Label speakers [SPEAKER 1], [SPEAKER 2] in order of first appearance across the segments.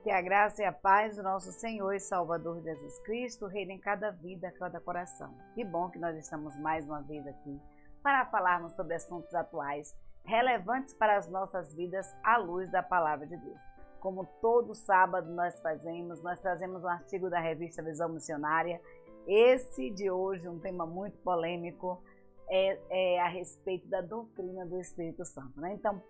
[SPEAKER 1] Que a graça e a paz do nosso Senhor e Salvador Jesus Cristo reine em cada vida, cada coração. Que bom que nós estamos mais uma vez aqui para falarmos sobre assuntos atuais, relevantes para as nossas vidas à luz da Palavra de Deus. Como todo sábado nós trazemos um artigo da revista Visão Missionária. Esse de hoje, um tema muito polêmico, é a respeito da doutrina do Espírito Santo, né? Então,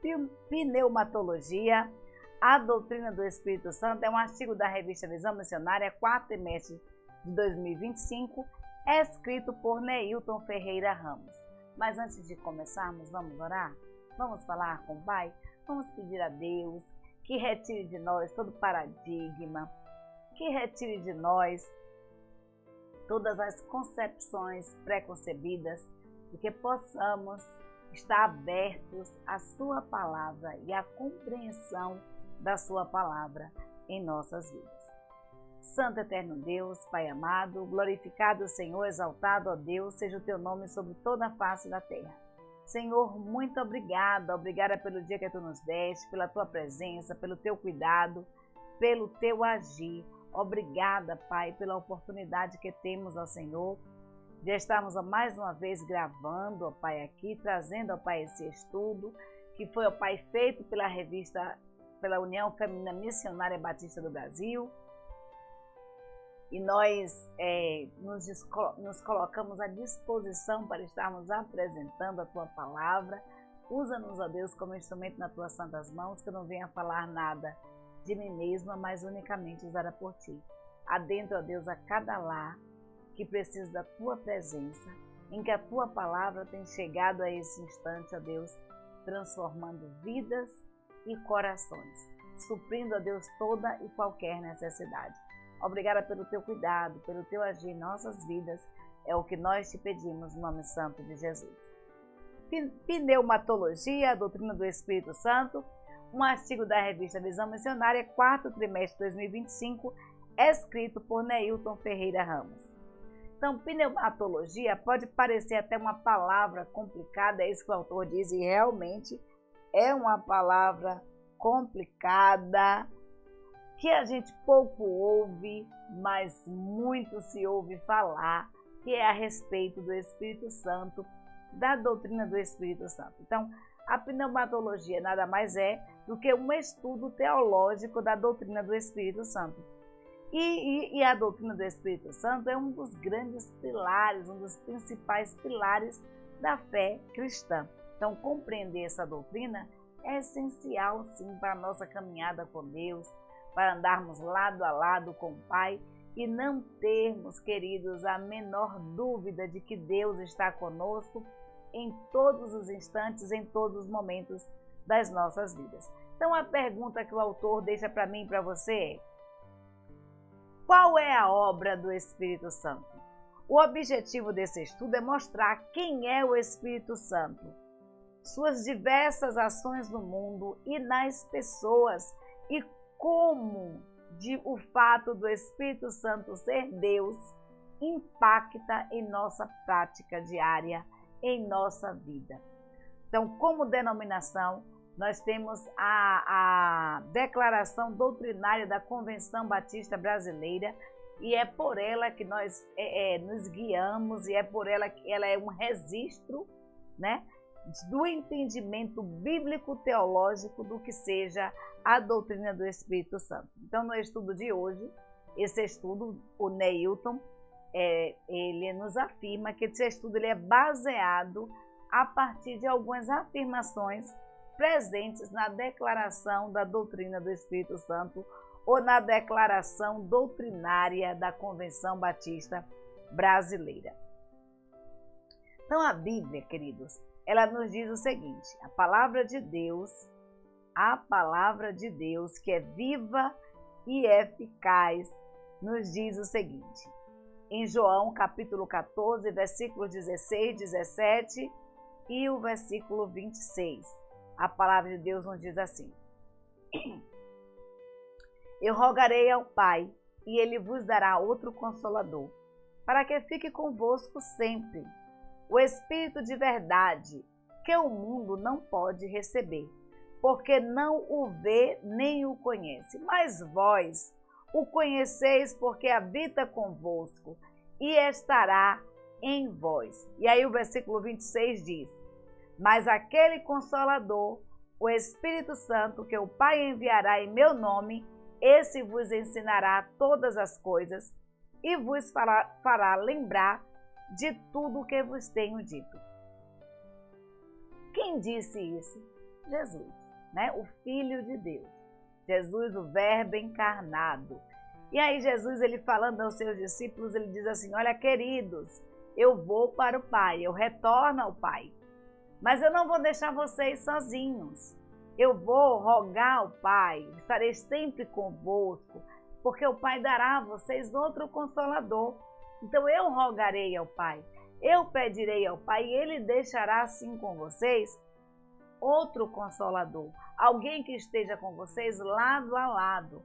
[SPEAKER 1] pneumatologia, a doutrina do Espírito Santo, é um artigo da revista Visão Missionária, quarto trimestre de 2025, escrito por Neilton Ferreira Ramos. Mas antes de começarmos, vamos orar? Vamos falar com o Pai? Vamos pedir a Deus que retire de nós todo paradigma, que retire de nós todas as concepções preconcebidas e que possamos estar abertos à sua palavra e à compreensão da sua palavra em nossas vidas. Santo eterno Deus, Pai amado, glorificado Senhor, exaltado, ó Deus, seja o teu nome sobre toda a face da terra. Senhor, muito obrigada pelo dia que tu nos deste, pela tua presença, pelo teu cuidado, pelo teu agir. Obrigada, Pai, pela oportunidade que temos, ó Senhor, de estarmos mais uma vez gravando, ó Pai, aqui, trazendo, ó Pai, esse estudo, que foi, ó Pai, feito pela União Feminina Missionária Batista do Brasil. E nós nos colocamos à disposição para estarmos apresentando a Tua Palavra. Usa-nos, ó Deus, como instrumento nas Tuas santas mãos, que eu não venha falar nada de mim mesma, mas unicamente usada por Ti. Adentra, ó Deus, a cada lar que precisa da Tua presença, em que a Tua Palavra tem chegado a esse instante, ó Deus, transformando vidas e corações, suprindo, ó Deus, toda e qualquer necessidade. Obrigada pelo teu cuidado, pelo teu agir em nossas vidas, é o que nós te pedimos no nome santo de Jesus. Pneumatologia, a doutrina do Espírito Santo, um artigo da revista Visão Missionária, quarto trimestre de 2025, escrito por Neilton Ferreira Ramos. Então, pneumatologia pode parecer até uma palavra complicada, é isso que o autor diz, e realmente é uma palavra complicada, que a gente pouco ouve, mas muito se ouve falar, que é a respeito do Espírito Santo, da doutrina do Espírito Santo. Então, a pneumatologia nada mais é do que um estudo teológico da doutrina do Espírito Santo. E a doutrina do Espírito Santo é um dos grandes pilares, um dos principais pilares da fé cristã. Então, compreender essa doutrina é essencial, sim, para a nossa caminhada com Deus, para andarmos lado a lado com o Pai e não termos, queridos, a menor dúvida de que Deus está conosco em todos os instantes, em todos os momentos das nossas vidas. Então, a pergunta que o autor deixa para mim e para você é: qual é a obra do Espírito Santo? O objetivo desse estudo é mostrar quem é o Espírito Santo, suas diversas ações no mundo e nas pessoas e como o fato do Espírito Santo ser Deus impacta em nossa prática diária, em nossa vida. Então, como denominação, nós temos a Declaração Doutrinária da Convenção Batista Brasileira, e é por ela que nós nos guiamos, e é por ela que ela é um registro, né, do entendimento bíblico-teológico do que seja a doutrina do Espírito Santo. Então, no estudo de hoje, esse estudo, o Neilton, ele nos afirma que esse estudo ele é baseado a partir de algumas afirmações presentes na declaração da doutrina do Espírito Santo ou na declaração doutrinária da Convenção Batista Brasileira. Então, a Bíblia, queridos, ela nos diz o seguinte: a palavra de Deus, que é viva e eficaz, nos diz o seguinte, em João capítulo 14, versículos 16, 17 e o versículo 26. A palavra de Deus nos diz assim: eu rogarei ao Pai, e ele vos dará outro Consolador, para que fique convosco sempre, o Espírito de verdade, que o mundo não pode receber, porque não o vê nem o conhece. Mas vós o conheceis, porque habita convosco e estará em vós. E aí o versículo 26 diz: mas aquele Consolador, o Espírito Santo, que o Pai enviará em meu nome, esse vos ensinará todas as coisas e vos fará lembrar de tudo o que vos tenho dito. Quem disse isso? Jesus, né? O Filho de Deus. Jesus, o Verbo encarnado. E aí Jesus, ele falando aos seus discípulos, ele diz assim: olha, queridos, eu vou para o Pai, eu retorno ao Pai, mas eu não vou deixar vocês sozinhos. Eu vou rogar ao Pai, estarei sempre convosco, porque o Pai dará a vocês outro Consolador. Então eu rogarei ao Pai, eu pedirei ao Pai e Ele deixará assim com vocês outro Consolador, alguém que esteja com vocês lado a lado.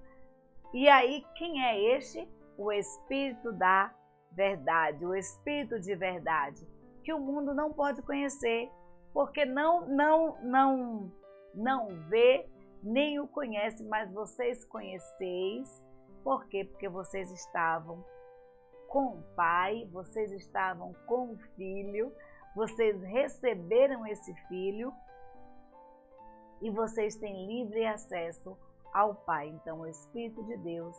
[SPEAKER 1] E aí, quem é este? O Espírito da verdade, o Espírito de verdade, que o mundo não pode conhecer, porque não vê nem o conhece, mas vocês conheceis. Por quê? Porque vocês estavam com o Pai, vocês estavam com o Filho, vocês receberam esse Filho e vocês têm livre acesso ao Pai. Então o Espírito de Deus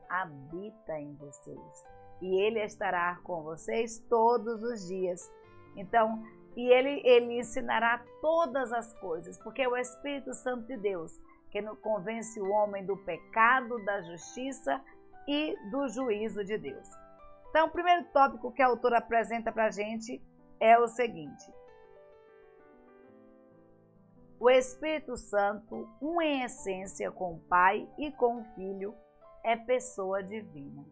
[SPEAKER 1] habita em vocês e Ele estará com vocês todos os dias. Então, e ele ensinará todas as coisas, porque é o Espírito Santo de Deus que convence o homem do pecado, da justiça e do juízo de Deus. Então, o primeiro tópico que a autora apresenta para a gente é o seguinte: o Espírito Santo, um em essência com o Pai e com o Filho, é pessoa divina.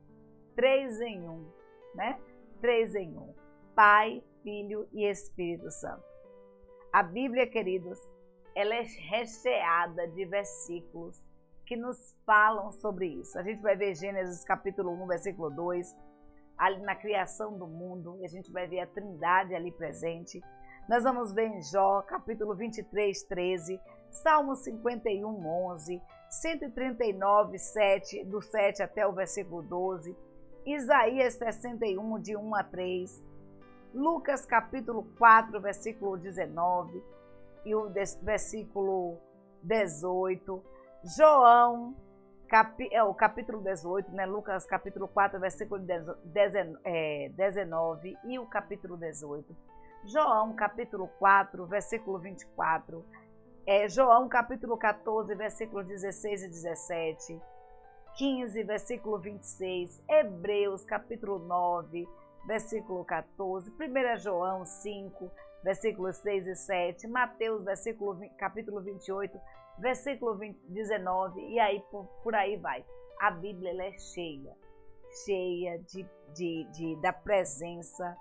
[SPEAKER 1] 3 em 1, né? 3 em 1. Pai, Filho e Espírito Santo. A Bíblia, queridos, ela é recheada de versículos que nos falam sobre isso. A gente vai ver Gênesis capítulo 1, versículo 2, ali na criação do mundo, e a gente vai ver a Trindade ali presente. Nós vamos ver em Jó, capítulo 23, 13, Salmo 51, 11, 139, 7, do 7 até o versículo 12, Isaías 61, de 1 a 3, Lucas capítulo 4, versículo 19 e o versículo 18, João, o capítulo 18, né? Lucas capítulo 4, versículo 19 e o capítulo 18, João capítulo 4, versículo 24, João capítulo 14, versículo 16 e 17, 15, versículo 26, Hebreus capítulo 9, versículo 14, 1 João 5, versículos 6 e 7, Mateus capítulo 28, versículo 19, e aí por aí vai. A Bíblia ela é cheia da presença,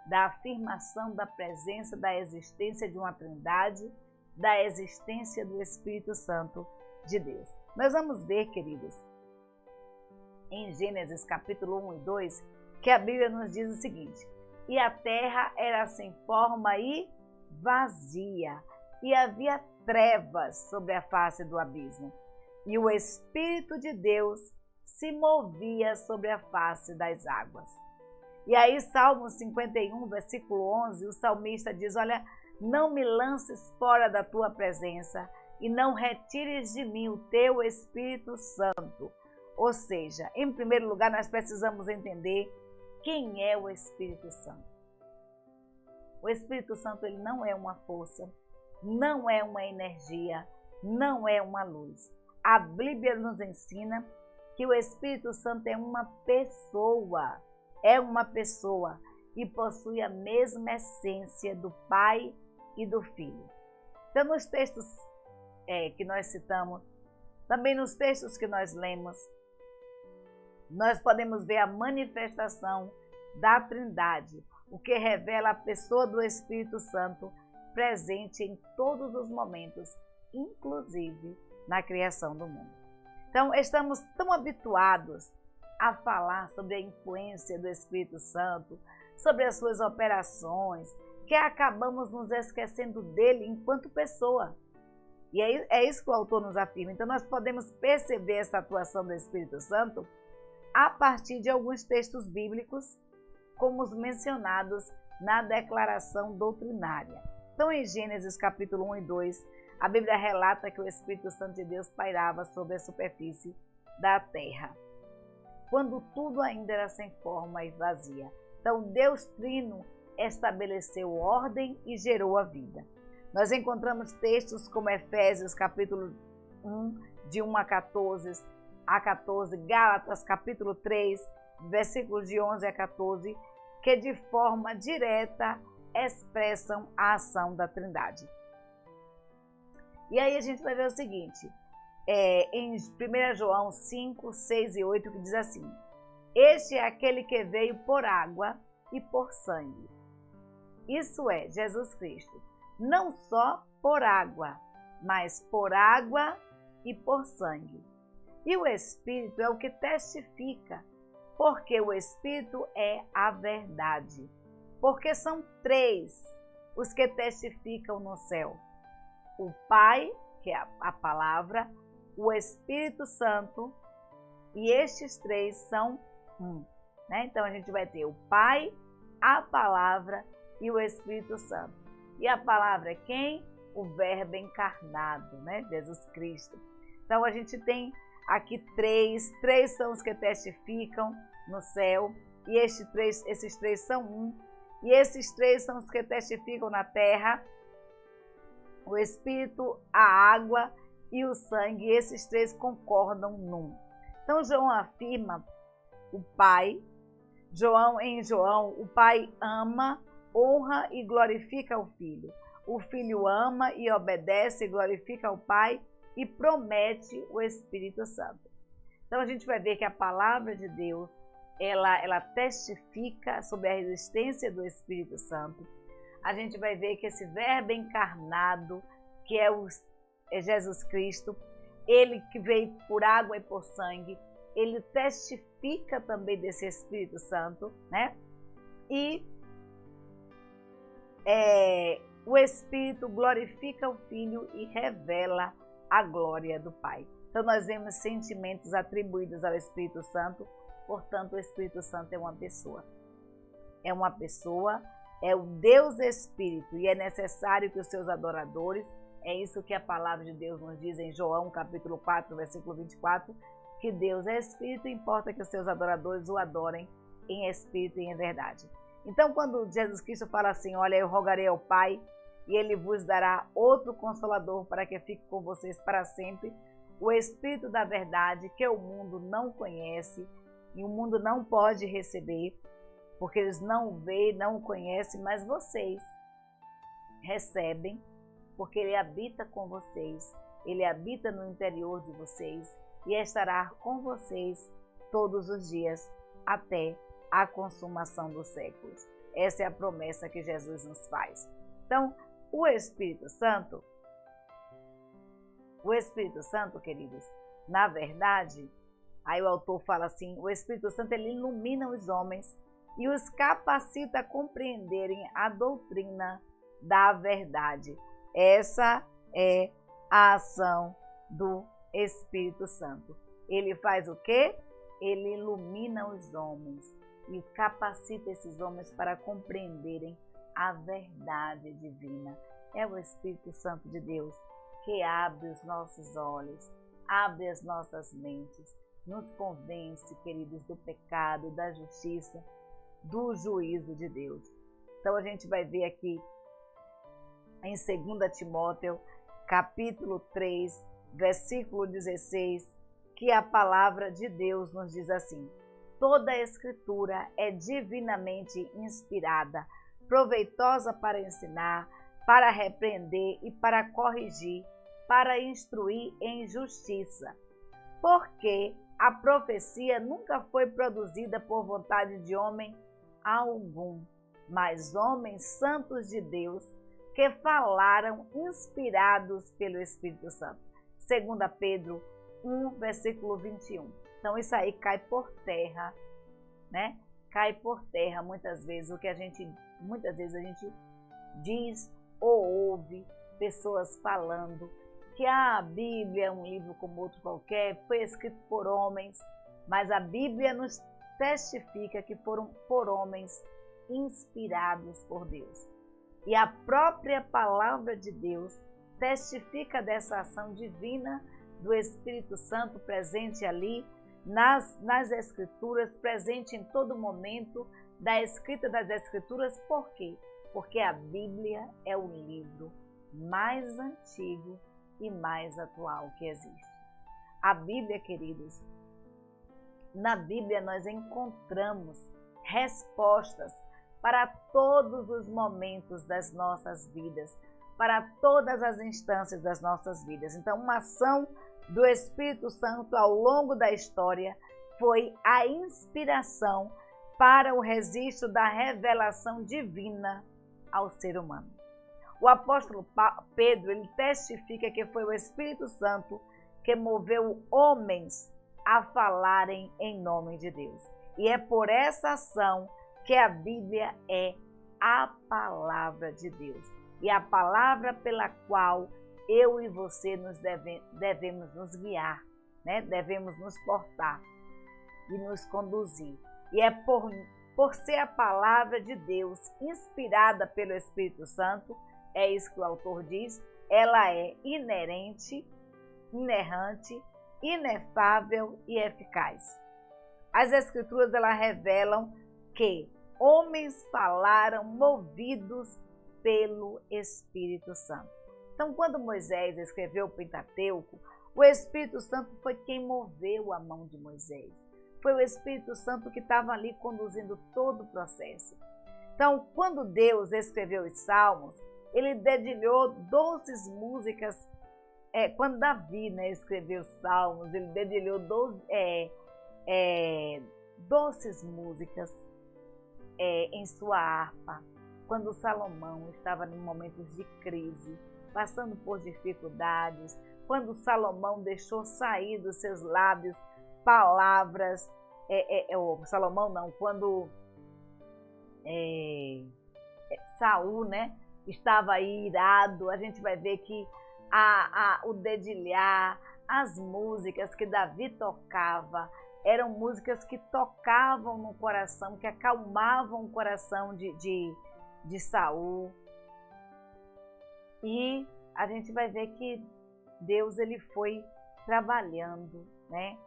[SPEAKER 1] da afirmação da presença, da existência de uma Trindade, da existência do Espírito Santo de Deus. Nós vamos ver, queridos, em Gênesis capítulo 1 e 2, que a Bíblia nos diz o seguinte: e a terra era sem forma e vazia, e havia trevas sobre a face do abismo, e o Espírito de Deus se movia sobre a face das águas. E aí, Salmo 51, versículo 11, o salmista diz: olha, não me lances fora da tua presença, e não retires de mim o teu Espírito Santo. Ou seja, em primeiro lugar, nós precisamos entender quem é o Espírito Santo. O Espírito Santo, ele não é uma força, não é uma energia, não é uma luz. A Bíblia nos ensina que o Espírito Santo é uma pessoa e possui a mesma essência do Pai e do Filho. Então, nos textos que nós citamos, também nos textos que nós lemos, nós podemos ver a manifestação da Trindade, o que revela a pessoa do Espírito Santo presente em todos os momentos, inclusive na criação do mundo. Então, estamos tão habituados a falar sobre a influência do Espírito Santo, sobre as suas operações, que acabamos nos esquecendo dele enquanto pessoa. E é isso que o autor nos afirma. Então nós podemos perceber essa atuação do Espírito Santo a partir de alguns textos bíblicos, como os mencionados na declaração doutrinária. Então, em Gênesis capítulo 1 e 2, a Bíblia relata que o Espírito Santo de Deus pairava sobre a superfície da terra, quando tudo ainda era sem forma e vazia. Então, Deus Trino estabeleceu ordem e gerou a vida. Nós encontramos textos como Efésios capítulo 1, de 1 a 14, Gálatas capítulo 3, versículos de 11 a 14, que de forma direta expressam a ação da Trindade. E aí a gente vai ver o seguinte, em 1 João 5, 6 e 8, que diz assim: este é aquele que veio por água e por sangue. Isso é, Jesus Cristo. Não só por água, mas por água e por sangue. E o Espírito é o que testifica, porque o Espírito é a verdade. Porque são três os que testificam no céu: o Pai, que é a palavra, o Espírito Santo, e estes três são um. Né? Então a gente vai ter o Pai, a palavra e o Espírito Santo. E a palavra é quem? O Verbo encarnado, né? Jesus Cristo. Então a gente tem aqui três são os que testificam no céu, e esses três são um, e esses três são os que testificam na terra: o Espírito, a água e o sangue, e esses três concordam num. Então João afirma o Pai. Em João, o Pai ama, honra e glorifica o Filho. O Filho ama e obedece e glorifica o Pai e promete o Espírito Santo. Então a gente vai ver que a palavra de Deus, ela testifica sobre a existência do Espírito Santo. A gente vai ver que esse Verbo encarnado, que é Jesus Cristo, ele que veio por água e por sangue, ele testifica também desse Espírito Santo, né? E o Espírito glorifica o Filho e revela a glória do Pai. Então nós vemos sentimentos atribuídos ao Espírito Santo, portanto o Espírito Santo é uma pessoa. É uma pessoa, é o Deus Espírito, e é necessário que os seus adoradores, é isso que a palavra de Deus nos diz em João capítulo 4, versículo 24, que Deus é Espírito e importa que os seus adoradores o adorem em Espírito e em verdade. Então quando Jesus Cristo fala assim: olha, eu rogarei ao Pai e Ele vos dará outro Consolador para que fique com vocês para sempre, o Espírito da verdade, que o mundo não conhece e o mundo não pode receber, porque eles não o veem, não o conhecem, mas vocês recebem, porque Ele habita com vocês, Ele habita no interior de vocês e estará com vocês todos os dias até a consumação dos séculos. Essa é a promessa que Jesus nos faz. Então, o Espírito Santo, queridos, na verdade, aí o autor fala assim: o Espírito Santo, ele ilumina os homens e os capacita a compreenderem a doutrina da verdade. Essa é a ação do Espírito Santo. Ele faz o quê? Ele ilumina os homens e capacita esses homens para compreenderem a verdade divina. É o Espírito Santo de Deus que abre os nossos olhos, abre as nossas mentes, nos convence, queridos, do pecado, da justiça, do juízo de Deus. Então a gente vai ver aqui em 2 Timóteo, capítulo 3, versículo 16, que a palavra de Deus nos diz assim: toda a Escritura é divinamente inspirada, proveitosa para ensinar, para repreender e para corrigir, para instruir em justiça. Porque a profecia nunca foi produzida por vontade de homem algum, mas homens santos de Deus que falaram inspirados pelo Espírito Santo. 2 Pedro 1, versículo 21. Então isso aí cai por terra, né? Cai por terra muitas vezes muitas vezes a gente diz ou ouve pessoas falando que a Bíblia é um livro como outro qualquer, foi escrito por homens, mas a Bíblia nos testifica que foram por homens inspirados por Deus. E a própria palavra de Deus testifica dessa ação divina do Espírito Santo presente ali nas Escrituras, presente em todo momento da escrita das Escrituras. Por quê? Porque a Bíblia é o livro mais antigo e mais atual que existe. A Bíblia, queridos, na Bíblia nós encontramos respostas para todos os momentos das nossas vidas, para todas as instâncias das nossas vidas. Então, uma ação do Espírito Santo ao longo da história foi a inspiração para o registro da revelação divina ao ser humano. O apóstolo Pedro, ele testifica que foi o Espírito Santo que moveu homens a falarem em nome de Deus. E é por essa ação que a Bíblia é a palavra de Deus. E a palavra pela qual eu e você devemos nos guiar, né? Devemos nos portar e nos conduzir. E é por ser a palavra de Deus inspirada pelo Espírito Santo, é isso que o autor diz, ela é inerente, inerrante, inefável e eficaz. As Escrituras, elas revelam que homens falaram movidos pelo Espírito Santo. Então, quando Moisés escreveu o Pentateuco, o Espírito Santo foi quem moveu a mão de Moisés. Foi o Espírito Santo que estava ali conduzindo todo o processo. Então, quando Deus escreveu os Salmos, ele dedilhou doces músicas. Quando Davi, né, escreveu os Salmos, ele dedilhou doces músicas em sua harpa. Quando Salomão estava em momentos de crise, passando por dificuldades, quando Salomão deixou sair dos seus lábios palavras, Salomão não, quando Saul, né, estava aí irado, a gente vai ver que o dedilhar, as músicas que Davi tocava, eram músicas que tocavam no coração, que acalmavam o coração de Saul. E a gente vai ver que Deus, ele foi trabalhando, né,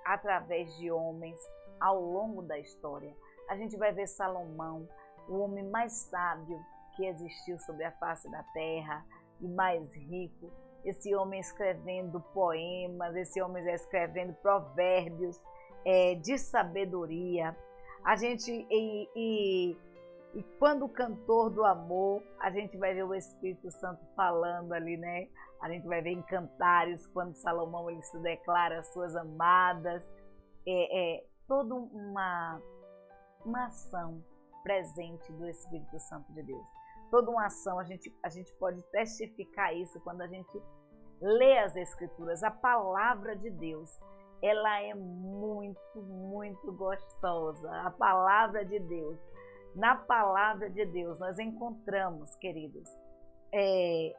[SPEAKER 1] através de homens ao longo da história. A gente vai ver Salomão, o homem mais sábio que existiu sobre a face da terra e mais rico. Esse homem escrevendo poemas, esse homem escrevendo provérbios de sabedoria. A gente e quando o cantor do amor, a gente vai ver o Espírito Santo falando ali, né? A gente vai ver em Cantares, quando Salomão ele se declara às suas amadas. Toda uma ação presente do Espírito Santo de Deus. Toda uma ação, a gente pode testificar isso quando a gente lê as Escrituras. A palavra de Deus, ela é muito, muito gostosa. A palavra de Deus. Na palavra de Deus nós encontramos, queridos,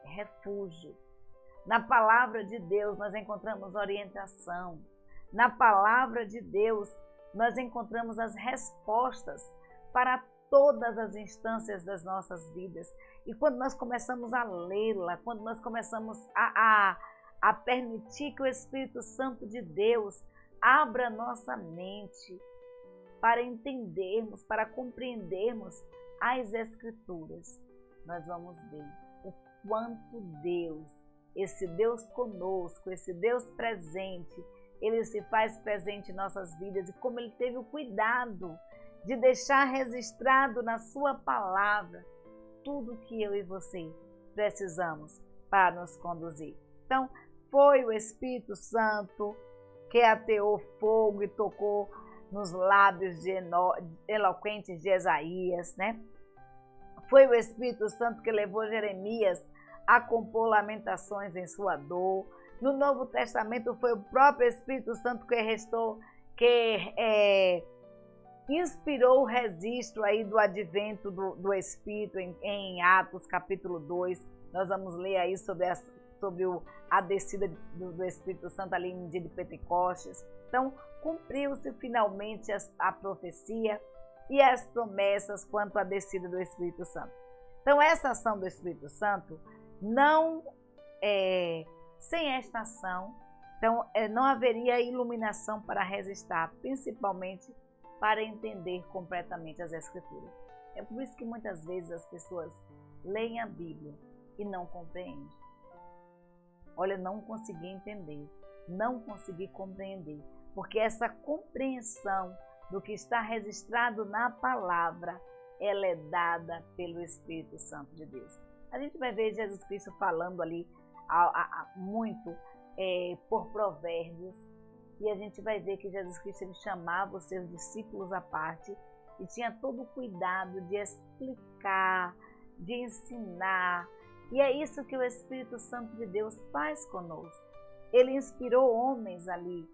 [SPEAKER 1] refúgio. Na palavra de Deus nós encontramos orientação. Na palavra de Deus nós encontramos as respostas para todas as instâncias das nossas vidas. E quando nós começamos a lê-la, quando nós começamos a permitir que o Espírito Santo de Deus abra nossa mente para entendermos, para compreendermos as Escrituras, nós vamos ver o quanto Deus, esse Deus conosco, esse Deus presente, ele se faz presente em nossas vidas e como ele teve o cuidado de deixar registrado na sua palavra tudo que eu e você precisamos para nos conduzir. Então, foi o Espírito Santo que ateou fogo e tocou nos lábios eloquentes de Isaías, né? Foi o Espírito Santo que levou Jeremias a compor lamentações em sua dor. No Novo Testamento foi o próprio Espírito Santo que inspirou o registro aí do advento do Espírito em Atos capítulo 2. Nós vamos ler aí sobre a descida do Espírito Santo ali no dia de Pentecostes. Então, cumpriu-se finalmente a profecia e as promessas quanto à descida do Espírito Santo. Então, essa ação do Espírito Santo não sem esta ação, então não haveria iluminação para resistir, principalmente para entender completamente as Escrituras. É por isso que muitas vezes as pessoas leem a Bíblia e não compreendem. Olha, não consegui entender, não consegui compreender, porque essa compreensão do que está registrado na palavra, ela é dada pelo Espírito Santo de Deus. A gente vai ver Jesus Cristo falando ali muito por provérbios, e a gente vai ver que Jesus Cristo ele chamava os seus discípulos à parte e tinha todo o cuidado de explicar, de ensinar. E é isso que o Espírito Santo de Deus faz conosco. Ele inspirou homens ali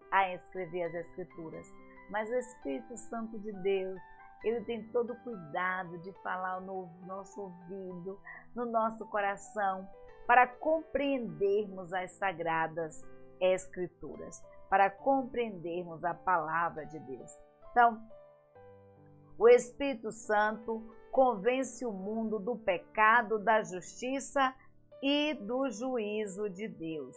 [SPEAKER 1] a escrever as Escrituras, mas o Espírito Santo de Deus, ele tem todo o cuidado de falar no nosso ouvido, no nosso coração, para compreendermos as sagradas Escrituras, para compreendermos a palavra de Deus. Então, o Espírito Santo convence o mundo do pecado, da justiça e do juízo de Deus.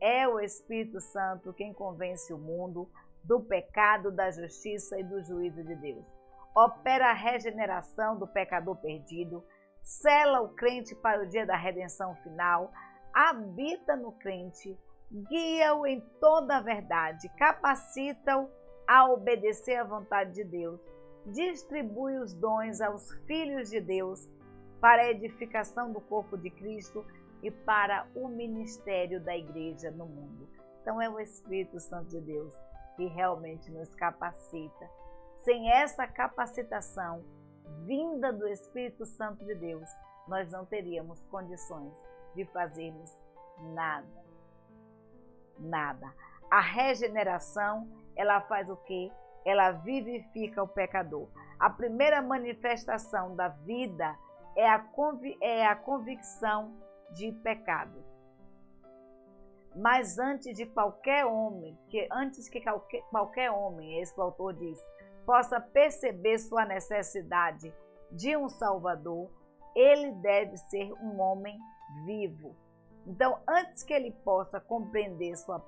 [SPEAKER 1] É o Espírito Santo quem convence o mundo do pecado, da justiça e do juízo de Deus. Opera a regeneração do pecador perdido, sela o crente para o dia da redenção final, habita no crente, guia-o em toda a verdade, capacita-o a obedecer à vontade de Deus, distribui os dons aos filhos de Deus para a edificação do corpo de Cristo e para o ministério da igreja no mundo. Então é o Espírito Santo de Deus que realmente nos capacita. Sem essa capacitação vinda do Espírito Santo de Deus, nós não teríamos condições de fazermos nada. Nada. A regeneração, ela faz o quê? Ela vivifica o pecador. A primeira manifestação da vida é a convicção de pecado. Mas antes que qualquer homem, é isso que o autor diz, possa perceber sua necessidade de um Salvador, ele deve ser um homem vivo. Então, antes que ele possa compreender sua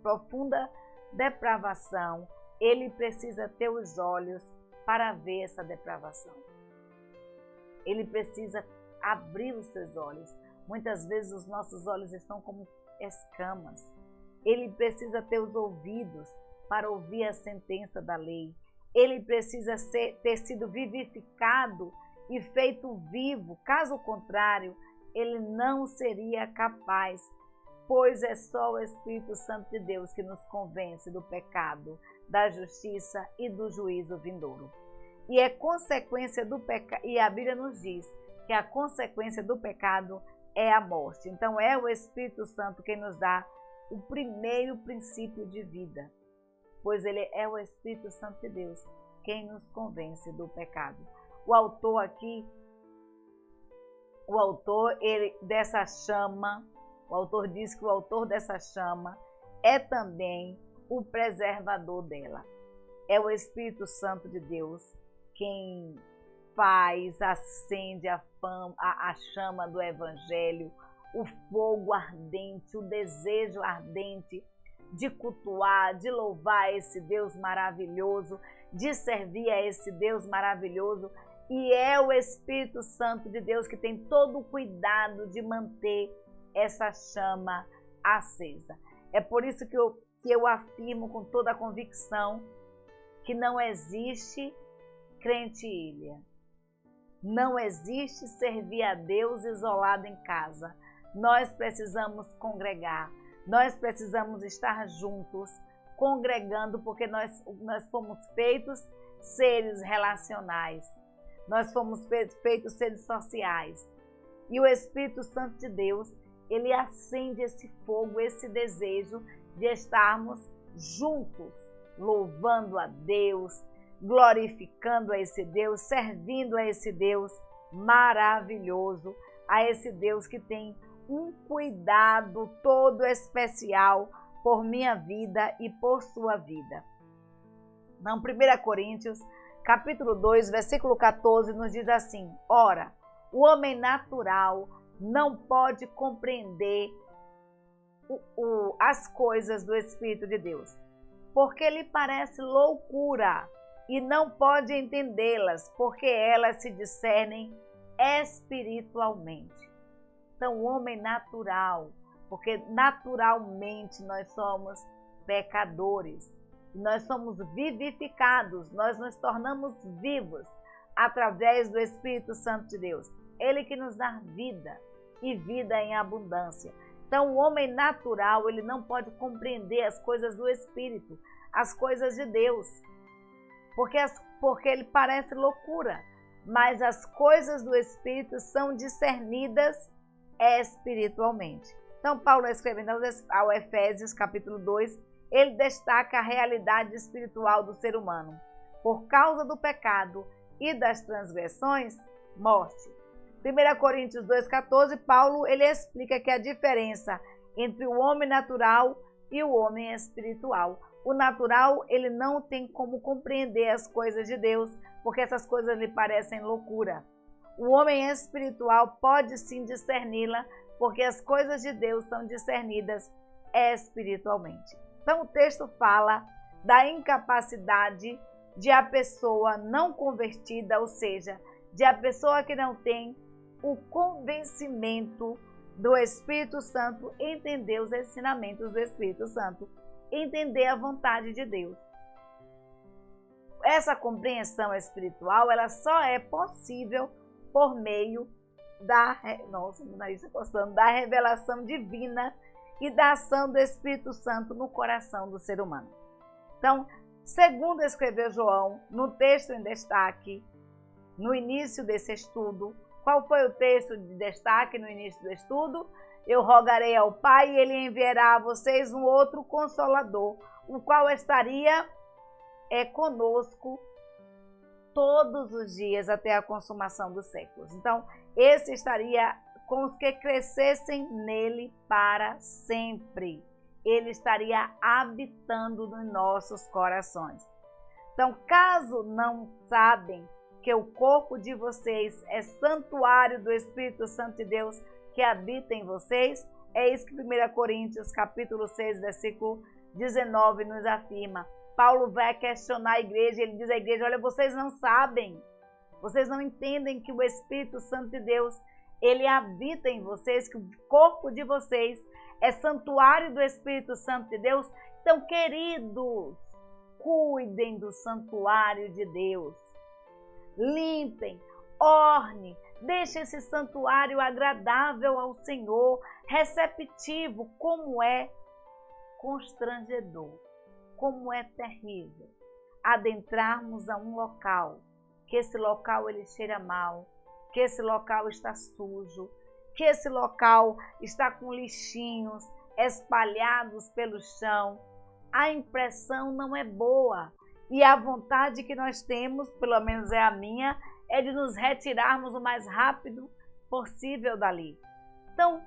[SPEAKER 1] profunda depravação, ele precisa ter os olhos para ver essa depravação. Ele precisa abrir os seus olhos. Muitas vezes os nossos olhos estão como escamas. Ele precisa ter os ouvidos para ouvir a sentença da lei. Ele precisa ter sido vivificado e feito vivo. Caso contrário, ele não seria capaz, pois é só o Espírito Santo de Deus que nos convence do pecado, da justiça e do juízo vindouro. E é consequência do pecado, e a Bíblia nos diz que a consequência do pecado é a morte. Então é o Espírito Santo quem nos dá o primeiro princípio de vida, pois ele é o Espírito Santo de Deus quem nos convence do pecado. O autor aqui, dessa chama, o autor diz que o autor dessa chama é também o preservador dela. É o Espírito Santo de Deus quem acende a chama do Evangelho, o fogo ardente, o desejo ardente de cultuar, de louvar esse Deus maravilhoso, de servir a esse Deus maravilhoso. E é o Espírito Santo de Deus que tem todo o cuidado de manter essa chama acesa. É por isso que eu afirmo com toda a convicção que não existe crente ilha. Não existe servir a Deus isolado em casa. Nós precisamos congregar, nós precisamos estar juntos, congregando, porque nós fomos feitos seres relacionais, nós fomos feitos seres sociais. E o Espírito Santo de Deus, ele acende esse fogo, esse desejo de estarmos juntos, louvando a Deus, glorificando a esse Deus, servindo a esse Deus maravilhoso, a esse Deus que tem um cuidado todo especial por minha vida e por sua vida. Então, 1 Coríntios, capítulo 2, versículo 14, nos diz assim: ora, o homem natural não pode compreender as coisas do Espírito de Deus, porque lhe parece loucura, e não pode entendê-las, porque elas se discernem espiritualmente. Então, o homem natural, porque naturalmente nós somos pecadores, nós somos vivificados, nós nos tornamos vivos através do Espírito Santo de Deus. Ele que nos dá vida e vida em abundância. Então, o homem natural, ele não pode compreender as coisas do Espírito, as coisas de Deus, porque ele parece loucura, mas as coisas do Espírito são discernidas espiritualmente. Então, Paulo, escrevendo ao Efésios, capítulo 2, ele destaca a realidade espiritual do ser humano. Por causa do pecado e das transgressões, morte. 1 Coríntios 2,14, Paulo ele explica que a diferença entre o homem natural e o homem espiritual. O natural, ele não tem como compreender as coisas de Deus, porque essas coisas lhe parecem loucura. O homem espiritual pode sim discerni-la, porque as coisas de Deus são discernidas espiritualmente. Então, o texto fala da incapacidade de a pessoa não convertida, ou seja, de a pessoa que não tem o convencimento do Espírito Santo, entender os ensinamentos do Espírito Santo, entender a vontade de Deus. Essa compreensão espiritual, ela só é possível por meio da revelação divina e da ação do Espírito Santo no coração do ser humano. Então, segundo escreveu João, no texto em destaque, no início desse estudo, qual foi o texto de destaque no início do estudo? Eu rogarei ao Pai e Ele enviará a vocês um outro Consolador, o qual estaria conosco todos os dias até a consumação dos séculos. Então, esse estaria com os que crescessem nele para sempre. Ele estaria habitando nos nossos corações. Então, caso não sabem que o corpo de vocês é santuário do Espírito Santo de Deus que habita em vocês, é isso que 1 Coríntios, capítulo 6, versículo 19 nos afirma. Paulo vai questionar a igreja, ele diz à igreja: olha, vocês não sabem, vocês não entendem que o Espírito Santo de Deus, ele habita em vocês, que o corpo de vocês é santuário do Espírito Santo de Deus. Então, queridos, cuidem do santuário de Deus. Limpem, ornem, deixem esse santuário agradável ao Senhor, receptivo. Como é constrangedor, como é terrível adentrarmos a um local, que esse local ele cheira mal, que esse local está sujo, que esse local está com lixinhos espalhados pelo chão. A impressão não é boa e a vontade que nós temos, pelo menos é a minha, é de nos retirarmos o mais rápido possível dali. Então,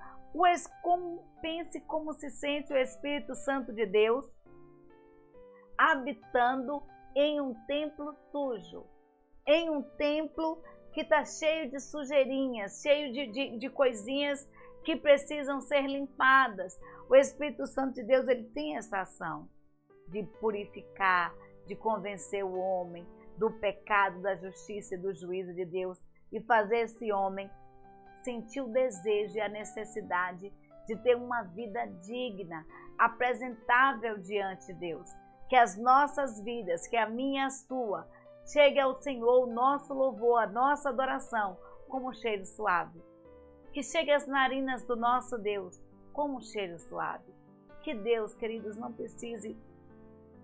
[SPEAKER 1] pense como se sente o Espírito Santo de Deus habitando em um templo sujo, em um templo que está cheio de sujeirinhas, cheio de coisinhas que precisam ser limpadas. O Espírito Santo de Deus, ele tem essa ação de purificar, de convencer o homem do pecado, da justiça e do juízo de Deus e fazer esse homem sentir o desejo e a necessidade de ter uma vida digna, apresentável diante de Deus. Que as nossas vidas, que a minha e a sua, chegue ao Senhor o nosso louvor, a nossa adoração, como um cheiro suave. Que chegue às narinas do nosso Deus, como um cheiro suave. Que Deus, queridos, não precise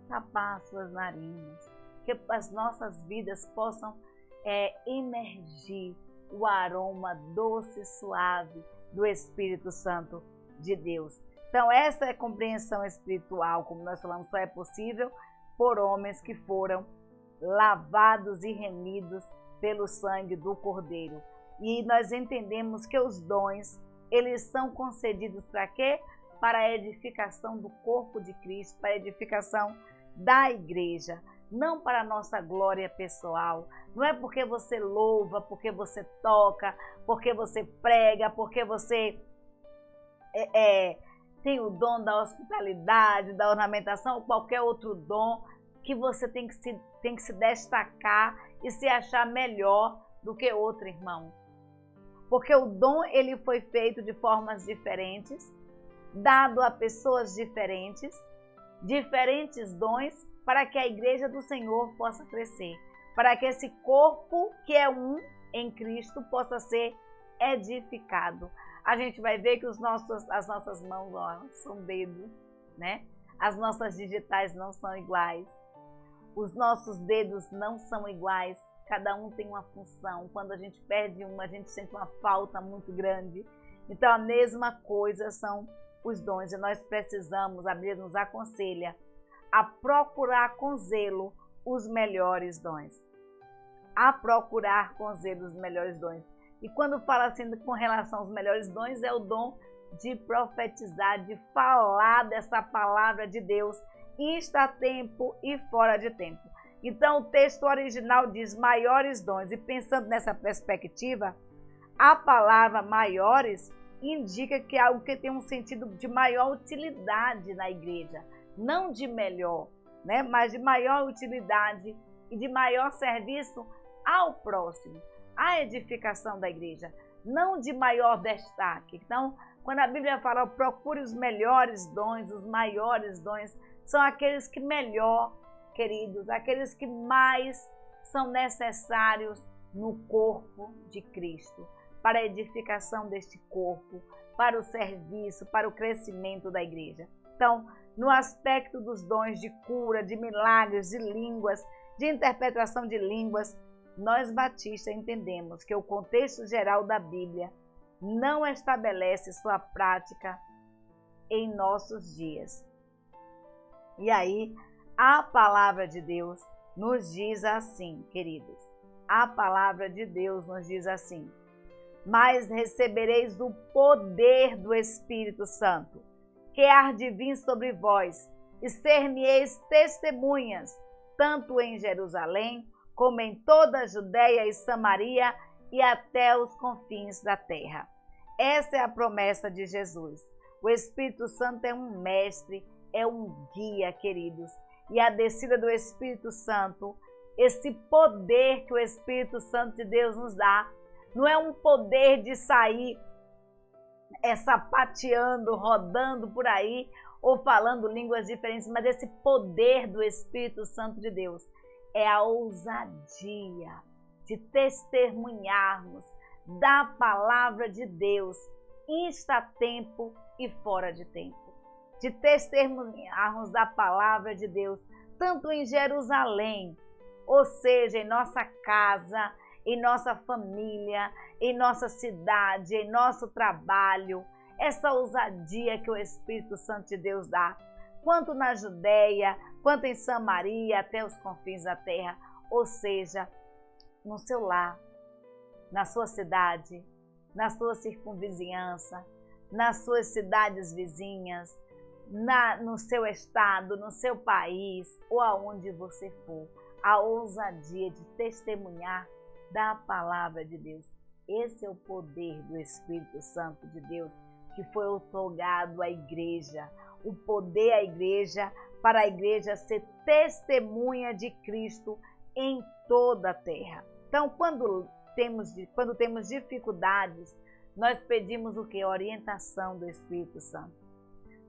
[SPEAKER 1] tapar suas narinas. Que as nossas vidas possam emergir o aroma doce e suave do Espírito Santo de Deus. Então, essa compreensão espiritual, como nós falamos, só é possível por homens que foram lavados e remidos pelo sangue do Cordeiro. E nós entendemos que os dons, eles são concedidos para quê? Para a edificação do corpo de Cristo, para a edificação da igreja, não para a nossa glória pessoal. Não é porque você louva, porque você toca, porque você prega, porque você tem o dom da hospitalidade, da ornamentação, ou qualquer outro dom, que você tem que se destacar e se achar melhor do que outro irmão. Porque o dom ele foi feito de formas diferentes, dado a pessoas diferentes, diferentes dons, para que a igreja do Senhor possa crescer, para que esse corpo que é um em Cristo possa ser edificado. A gente vai ver que as nossas mãos, ó, são dedos, né? As nossas digitais não são iguais. Os nossos dedos não são iguais. Cada um tem uma função. Quando a gente perde uma, a gente sente uma falta muito grande. Então, a mesma coisa são os dons. E nós precisamos, a Bíblia nos aconselha a procurar com zelo os melhores dons. A procurar com zelo os melhores dons. E quando fala assim com relação aos melhores dons, é o dom de profetizar, de falar dessa palavra de Deus, está a tempo e fora de tempo. Então, o texto original diz maiores dons. E pensando nessa perspectiva, a palavra maiores indica que é algo que tem um sentido de maior utilidade na igreja. Não de melhor, né? Mas de maior utilidade e de maior serviço ao próximo, à edificação da igreja, não de maior destaque. Então, quando a Bíblia fala procure os melhores dons, os maiores dons, são aqueles que melhor, queridos, aqueles que mais são necessários no corpo de Cristo, para a edificação deste corpo, para o serviço, para o crescimento da igreja. Então, no aspecto dos dons de cura, de milagres, de línguas, de interpretação de línguas, nós batistas entendemos que o contexto geral da Bíblia não estabelece sua prática em nossos dias. E aí, a palavra de Deus nos diz assim, queridos, a palavra de Deus nos diz assim: mas recebereis o poder do Espírito Santo, que há de vir sobre vós, e ser-me-eis testemunhas, tanto em Jerusalém, como em toda a Judéia e Samaria, e até os confins da terra. Essa é a promessa de Jesus. O Espírito Santo é um mestre, é um guia, queridos. E a descida do Espírito Santo, esse poder que o Espírito Santo de Deus nos dá, não é um poder de sair sapateando, rodando por aí, ou falando línguas diferentes, mas esse poder do Espírito Santo de Deus é a ousadia de testemunharmos da palavra de Deus, insta a tempo e fora de tempo. De testemunharmos da palavra de Deus, tanto em Jerusalém, ou seja, em nossa casa, em nossa família, em nossa cidade, em nosso trabalho, essa ousadia que o Espírito Santo de Deus dá, quanto na Judéia, quanto em Samaria, até os confins da terra, ou seja, no seu lar, na sua cidade, na sua circunvizinhança, nas suas cidades vizinhas, no seu estado, no seu país, ou aonde você for, a ousadia de testemunhar da palavra de Deus. Esse é o poder do Espírito Santo de Deus que foi outorgado à igreja. O poder à igreja, para a igreja ser testemunha de Cristo em toda a terra. Então, quando temos dificuldades, nós pedimos o que? Orientação do Espírito Santo.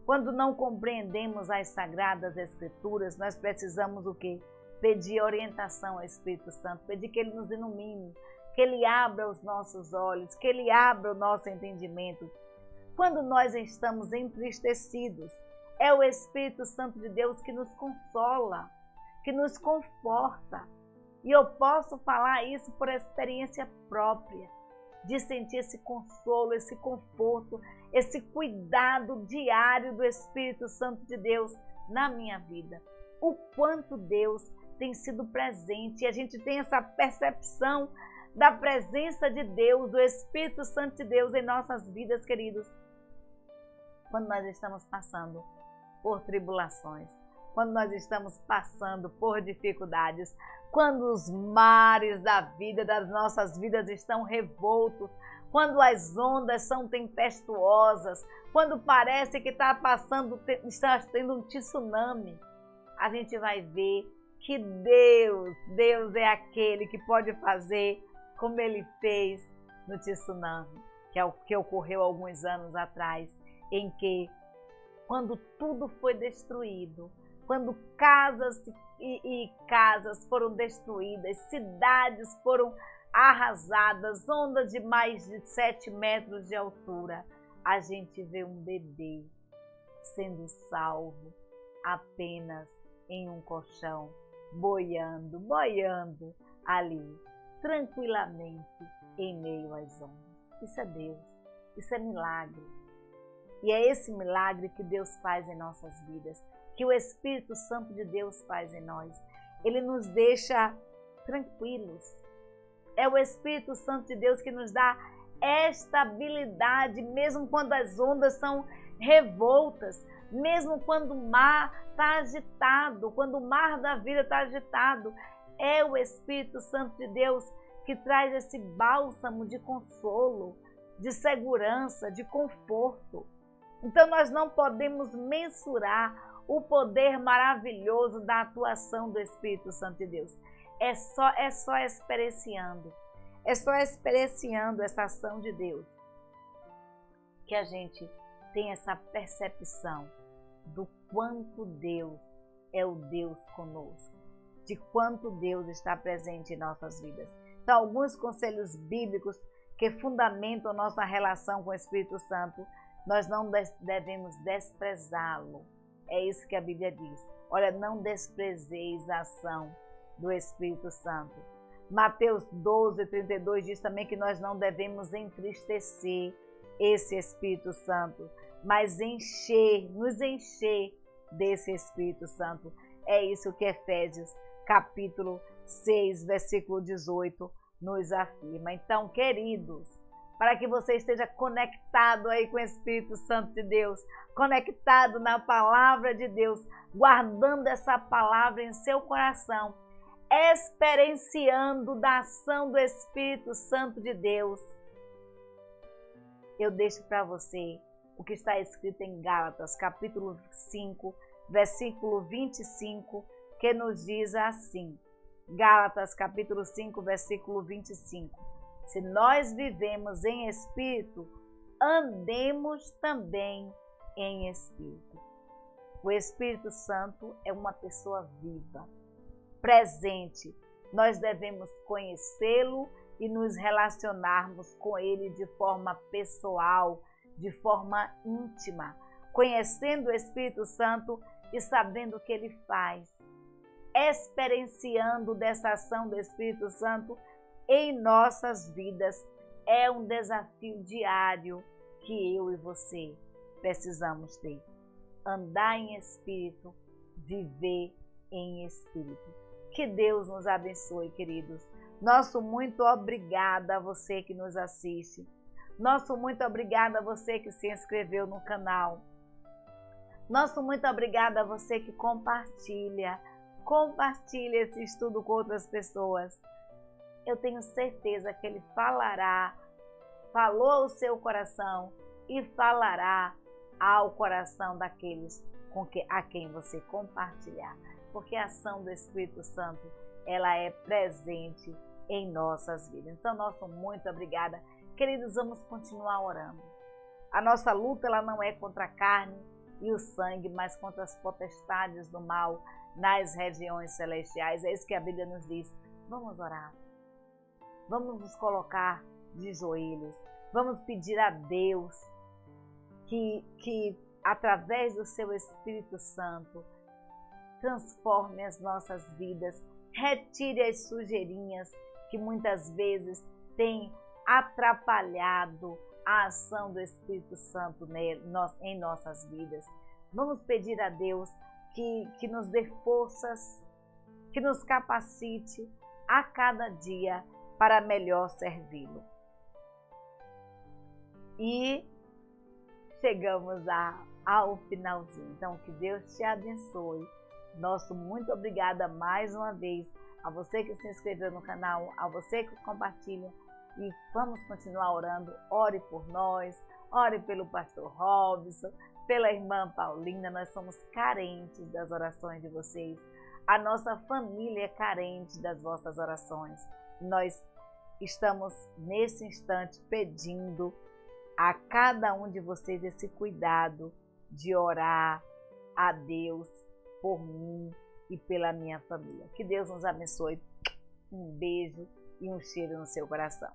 [SPEAKER 1] Quando não compreendemos as Sagradas Escrituras, nós precisamos o quê? Pedir orientação ao Espírito Santo, pedir que Ele nos ilumine, que Ele abra os nossos olhos, que Ele abra o nosso entendimento. Quando nós estamos entristecidos, é o Espírito Santo de Deus que nos consola, que nos conforta. E eu posso falar isso por experiência própria, de sentir esse consolo, esse conforto, esse cuidado diário do Espírito Santo de Deus na minha vida. O quanto Deus tem sido presente, e a gente tem essa percepção da presença de Deus, do Espírito Santo de Deus em nossas vidas, queridos. Quando nós estamos passando por tribulações, quando nós estamos passando por dificuldades, quando os mares da vida, das nossas vidas estão revoltos, quando as ondas são tempestuosas, quando parece que está tendo um tsunami, a gente vai ver que Deus é aquele que pode fazer como Ele fez no tsunami, que é o que ocorreu alguns anos atrás, em que, quando tudo foi destruído, quando casas e casas foram destruídas, cidades foram arrasadas, ondas de mais de 7 metros de altura, a gente vê um bebê sendo salvo apenas em um colchão, boiando ali, tranquilamente, em meio às ondas. Isso é Deus, isso é milagre. E é esse milagre que Deus faz em nossas vidas, que o Espírito Santo de Deus faz em nós. Ele nos deixa tranquilos. É o Espírito Santo de Deus que nos dá estabilidade, mesmo quando as ondas são revoltas, mesmo quando o mar está agitado, quando o mar da vida está agitado. É o Espírito Santo de Deus que traz esse bálsamo de consolo, de segurança, de conforto. Então nós não podemos mensurar o poder maravilhoso da atuação do Espírito Santo de Deus. É só experienciando essa ação de Deus que a gente tem essa percepção do quanto Deus é o Deus conosco, de quanto Deus está presente em nossas vidas. Então, alguns conselhos bíblicos que fundamentam nossa relação com o Espírito Santo, nós não devemos desprezá-lo. É isso que a Bíblia diz. Olha, não desprezeis a ação do Espírito Santo. Mateus 12:32 diz também que nós não devemos entristecer esse Espírito Santo, mas nos encher desse Espírito Santo. É isso que Efésios capítulo 6, versículo 18 nos afirma. Então, queridos, para que você esteja conectado aí com o Espírito Santo de Deus, conectado na palavra de Deus, guardando essa palavra em seu coração, experienciando da ação do Espírito Santo de Deus. Eu deixo para você o que está escrito em Gálatas, capítulo 5, versículo 25, que nos diz assim. Gálatas, capítulo 5, versículo 25. Se nós vivemos em espírito, andemos também em espírito. O Espírito Santo é uma pessoa viva, presente. Nós devemos conhecê-lo e nos relacionarmos com ele de forma pessoal, de forma íntima, conhecendo o Espírito Santo e sabendo o que ele faz, experienciando dessa ação do Espírito Santo em nossas vidas. É um desafio diário que eu e você precisamos ter. Andar em espírito, viver em espírito. Que Deus nos abençoe, queridos. Nosso muito obrigada a você que nos assiste. Nosso muito obrigada a você que se inscreveu no canal. Nosso muito obrigada a você que compartilha esse estudo com outras pessoas. Eu tenho certeza que ele falou ao seu coração e falará ao coração daqueles a quem você compartilhar. Porque a ação do Espírito Santo, ela é presente em nossas vidas. Então, nosso muito obrigada. Queridos, vamos continuar orando. A nossa luta, ela não é contra a carne e o sangue, mas contra as potestades do mal nas regiões celestiais. É isso que a Bíblia nos diz. Vamos orar. Vamos nos colocar de joelhos. Vamos pedir a Deus que através do seu Espírito Santo, transforme as nossas vidas, retire as sujeirinhas que muitas vezes têm atrapalhado a ação do Espírito Santo em nossas vidas. Vamos pedir a Deus que nos dê forças, que nos capacite a cada dia para melhor servi-lo. E chegamos ao finalzinho. Então, que Deus te abençoe. Nosso muito obrigada mais uma vez a você que se inscreveu no canal, a você que compartilha. E vamos continuar orando. Ore por nós, ore pelo pastor Robson, pela irmã Paulina. Nós somos carentes das orações de vocês. A nossa família é carente das vossas orações. Nós estamos nesse instante pedindo a cada um de vocês esse cuidado de orar a Deus por mim e pela minha família. Que Deus nos abençoe. Um beijo e um cheiro no seu coração.